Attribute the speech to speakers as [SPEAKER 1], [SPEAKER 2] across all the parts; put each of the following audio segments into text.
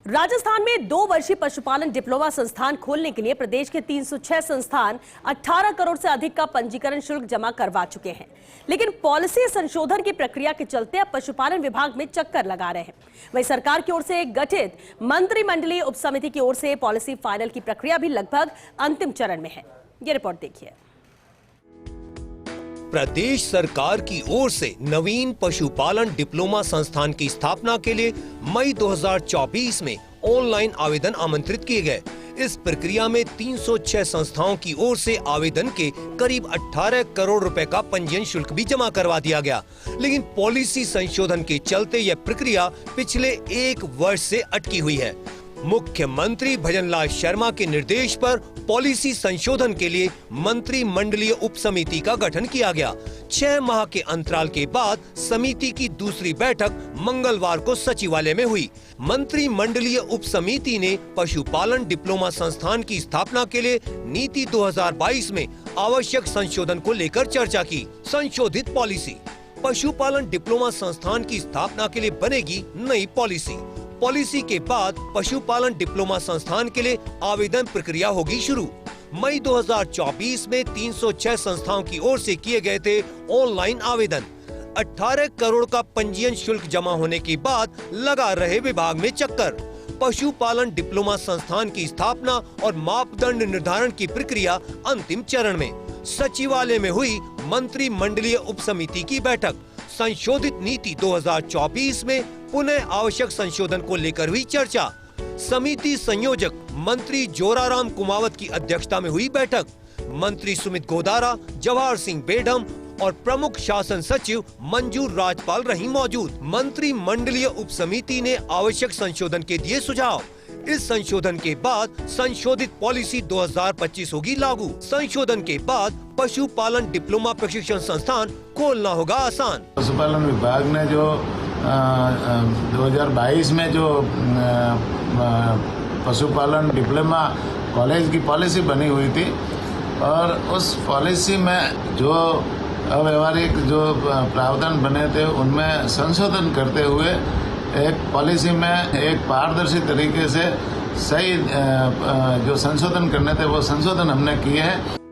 [SPEAKER 1] राजस्थान में 2 वर्षीय पशुपालन डिप्लोमा संस्थान खोलने के लिए प्रदेश के 306 संस्थान 18 करोड़ से अधिक का पंजीकरण शुल्क जमा करवा चुके हैं। लेकिन पॉलिसी संशोधन की प्रक्रिया के चलते अब पशुपालन विभाग में चक्कर लगा रहे हैं। वहीं सरकार की ओर से गठित मंत्रिमंडलीय उपसमिति की ओर से पॉलिसी फाइनल की प्रक्रिया भी लगभग अंतिम चरण में है। ये रिपोर्ट देखिए।
[SPEAKER 2] प्रदेश सरकार की ओर से नवीन पशुपालन डिप्लोमा संस्थान की स्थापना के लिए मई 2024 में ऑनलाइन आवेदन आमंत्रित किए गए। इस प्रक्रिया में 306 संस्थाओं की ओर से आवेदन के करीब 18 करोड़ रुपए का पंजीयन शुल्क भी जमा करवा दिया गया। लेकिन पॉलिसी संशोधन के चलते यह प्रक्रिया पिछले 1 वर्ष से अटकी हुई है। मुख्यमंत्री भजनलाल शर्मा के निर्देश पर पॉलिसी संशोधन के लिए मंत्रिमंडलीय उपसमिति का गठन किया गया। 6 माह के अंतराल के बाद समिति की दूसरी बैठक मंगलवार को सचिवालय में हुई। मंत्रिमंडलीय उपसमिति ने पशुपालन डिप्लोमा संस्थान की स्थापना के लिए नीति 2022 में आवश्यक संशोधन को लेकर चर्चा की। संशोधित पॉलिसी। पशुपालन डिप्लोमा संस्थान की स्थापना के लिए बनेगी नई पॉलिसी। पॉलिसी के बाद पशुपालन डिप्लोमा संस्थान के लिए आवेदन प्रक्रिया होगी शुरू। मई 2024 में 306 संस्थाओं की ओर से किए गए थे ऑनलाइन आवेदन। 18 करोड़ का पंजीयन शुल्क जमा होने के बाद लगा रहे विभाग में चक्कर। पशुपालन डिप्लोमा संस्थान की स्थापना और मापदंड निर्धारण की प्रक्रिया अंतिम चरण में। सचिवालय में हुई मंत्रिमंडलीय उपसमिति की बैठक। संशोधित नीति 2024 में पुनः आवश्यक संशोधन को लेकर हुई चर्चा। समिति संयोजक मंत्री जोराराम कुमावत की अध्यक्षता में हुई बैठक। मंत्री सुमित गोदारा, जवाहर सिंह बेढम और प्रमुख शासन सचिव मंजूर राजपाल रही मौजूद। मंत्रिमंडलीय उपसमिति ने आवश्यक संशोधन के दिए सुझाव। इस संशोधन के बाद संशोधित पॉलिसी 2025 होगी लागू। संशोधन के बाद पशुपालन डिप्लोमा प्रशिक्षण संस्थान खोलना होगा आसान।
[SPEAKER 3] पशुपालन विभाग ने जो 2022 में जो पशुपालन डिप्लोमा कॉलेज की पॉलिसी बनी हुई थी और उस पॉलिसी में जो अव्यवहारिक जो प्रावधान बने थे उनमें संशोधन करते हुए एक पॉलिसी में एक पारदर्शी तरीके से सही जो संशोधन करने थे वो संशोधन हमने किए हैं।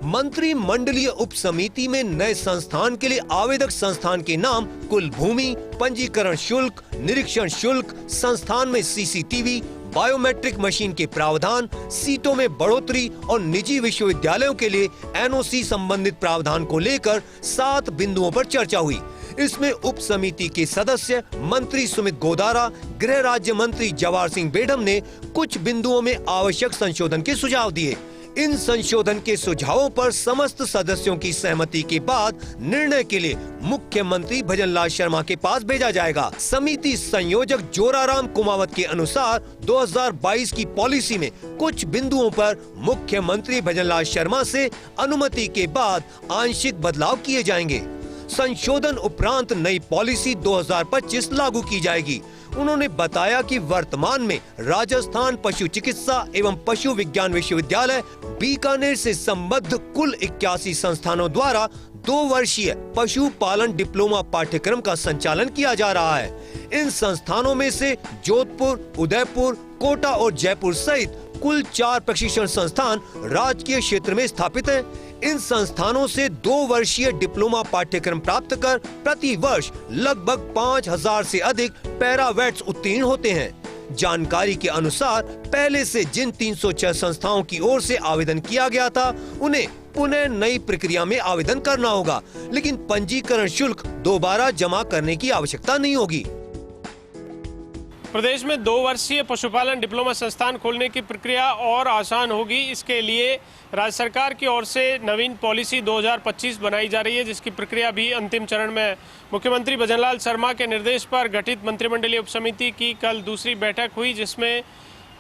[SPEAKER 2] मंत्रिमंडलीय उपसमिति में नए संस्थान के लिए आवेदक संस्थान के नाम, कुल भूमि, पंजीकरण शुल्क, निरीक्षण शुल्क, संस्थान में सीसीटीवी, बायोमेट्रिक मशीन के प्रावधान, सीटों में बढ़ोतरी और निजी विश्वविद्यालयों के लिए एनओसी संबंधित प्रावधान को लेकर 7 बिंदुओं पर चर्चा हुई। इसमें उप समिति के सदस्य मंत्री सुमित गोदारा, गृह राज्य मंत्री जवाहर सिंह बेढम ने कुछ बिंदुओं में आवश्यक संशोधन के सुझाव दिए। इन संशोधन के सुझावों पर समस्त सदस्यों की सहमति के बाद निर्णय के लिए मुख्यमंत्री भजनलाल शर्मा के पास भेजा जाएगा। समिति संयोजक जोराराम कुमावत के अनुसार 2022 की पॉलिसी में कुछ बिंदुओं पर मुख्यमंत्री भजनलाल शर्मा से अनुमति के बाद आंशिक बदलाव किए जाएंगे। संशोधन उपरांत नई पॉलिसी 2025 लागू की जाएगी। उन्होंने बताया कि वर्तमान में राजस्थान पशु चिकित्सा एवं पशु विज्ञान विश्वविद्यालय बीकानेर से संबद्ध कुल 81 संस्थानों द्वारा 2 वर्षीय पशुपालन डिप्लोमा पाठ्यक्रम का संचालन किया जा रहा है। इन संस्थानों में से जोधपुर, उदयपुर, कोटा और जयपुर सहित कुल 4 प्रशिक्षण संस्थान राजकीय क्षेत्र में स्थापित हैं। इन संस्थानों से 2 वर्षीय डिप्लोमा पाठ्यक्रम प्राप्त कर प्रति वर्ष लगभग 5000 से अधिक पैरावेट्स उत्तीर्ण होते हैं। जानकारी के अनुसार पहले से जिन 306 संस्थाओं की ओर से आवेदन किया गया था उन्हें पुनः नई प्रक्रिया में आवेदन करना होगा, लेकिन पंजीकरण शुल्क दोबारा जमा करने की आवश्यकता नहीं होगी।
[SPEAKER 4] प्रदेश में 2 वर्षीय पशुपालन डिप्लोमा संस्थान खोलने की प्रक्रिया और आसान होगी। इसके लिए राज्य सरकार की ओर से नवीन पॉलिसी 2025 बनाई जा रही है, जिसकी प्रक्रिया भी अंतिम चरण में है। मुख्यमंत्री भजनलाल शर्मा के निर्देश पर गठित मंत्रिमंडलीय उपसमिति की कल दूसरी बैठक हुई, जिसमें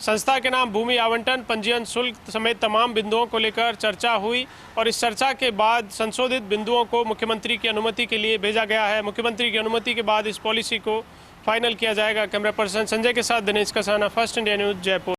[SPEAKER 4] संस्था के नाम, भूमि आवंटन, पंजीयन शुल्क समेत तमाम बिंदुओं को लेकर चर्चा हुई और इस चर्चा के बाद संशोधित बिंदुओं को मुख्यमंत्री की अनुमति के लिए भेजा गया है। मुख्यमंत्री की अनुमति के बाद इस पॉलिसी को फाइनल किया जाएगा। कैमरा पर्सन संजय के साथ Dinesh Kasana, first India news, Jaipur.